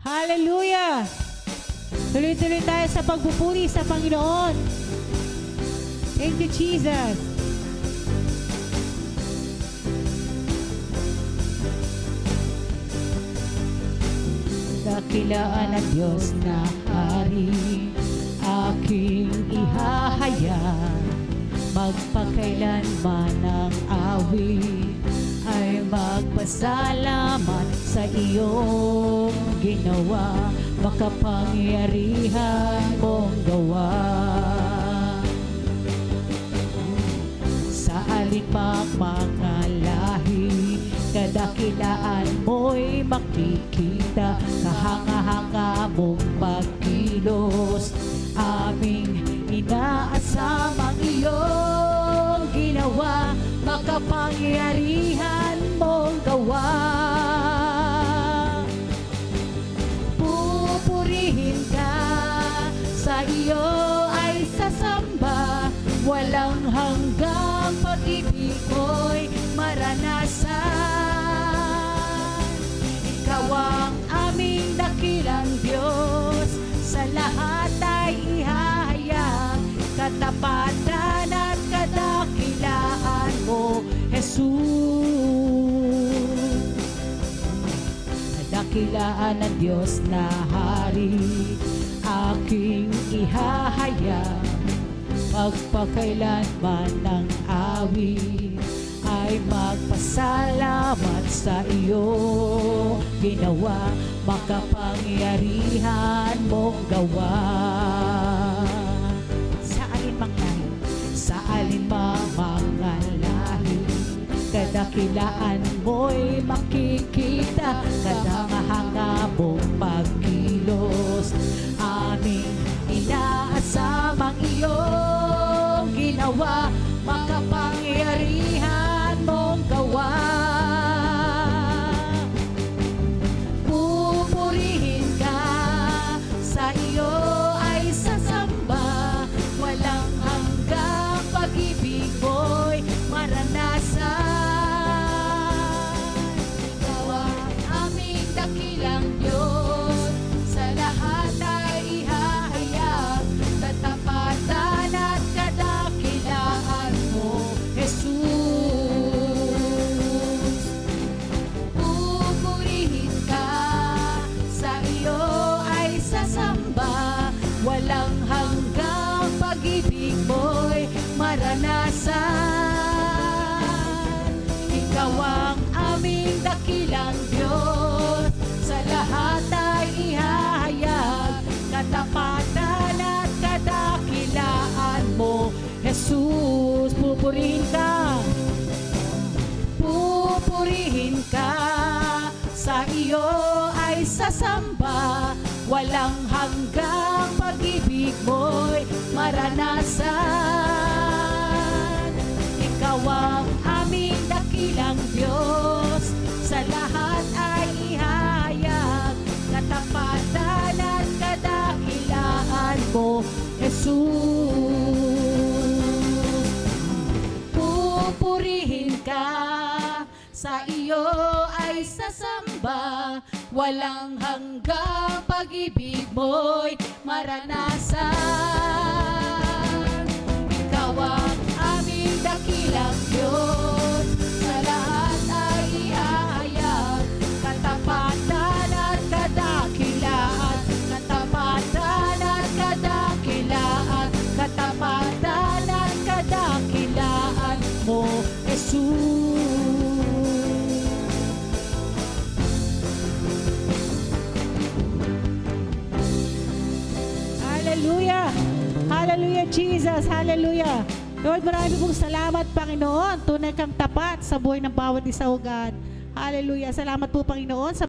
Hallelujah! Tuloy-tuloy tayo sa pagpupuri sa Panginoon. Thank you, Jesus. Dakilaan ng Diyos na hari, aking ihahayag. Magpakailanman ng awit ay magpasalamat sa iyong ginawa, makapangyarihan mong gawa. Sa alinmang mga lahi, kadakilaan mo'y makikita, kahanga-hanga mong pagkilos, aming inaasam ang iyong ginawa, makapangyarihan mong gawa. Pupurihin ka, sa iyo ay sasamba, walang hanggang pag-ibig ko'y maranasan. Ikaw ang aming dakilang Diyos, sa lahat ay ihahayag, katapatan at kadakilaan mo, Jesus. Kadakilaan ng Diyos na hari, aking ihahayag. Magpakailanman ng awit ay magpasalamat sa iyo ginawa, makapangyarihan mong gawa. Sa alinmang lahi, sa alinmang mga lahi, kadakilaan mo'y makikita, kadangahanga mong pagkilos, aming inaasam ang iyong ginawa, makapangyarihan mong gawa. Pupurihin ka, sa iyo ay sasamba, walang hanggang pag-ibig mo'y maranasan. Ikaw ang aming dakilang Diyos, sa lahat ay ihahayag, katapatan at kadakilaan mo, Jesus. Pupurihin ka, sa iyo ay sasamba, walang hanggang pag-ibig mo'y maranasan. Ikaw ang aming dakilang Diyos, sa lahat ay ihahayag, katapatan at kadakilaan mo, Jesus. Pupurihin ka, pupurihin ka, sa iyo ay sasamba, walang hanggang pag-ibig mo'y maranasan. Ikaw ang aming dakilang Diyos, sa lahat ay ihahayag, katapatan at kadakilaan mo, Jesus. Pupurihin ka, sa iyo ay sasamba, walang hanggang pag-ibig mo'y maranasan. Ikaw ang aming dakilang Diyos, sa lahat ay ihahayag, katapatan at kadakilaan, katapatan at kadakilaan, katapatan at kadakilaan mo, Jesus. Hallelujah! Hallelujah, Jesus! Hallelujah! Lord, marami pong salamat, Panginoon. Tunay kang tapat sa buhay ng bawat isa, O God. Hallelujah! Salamat po, Panginoon.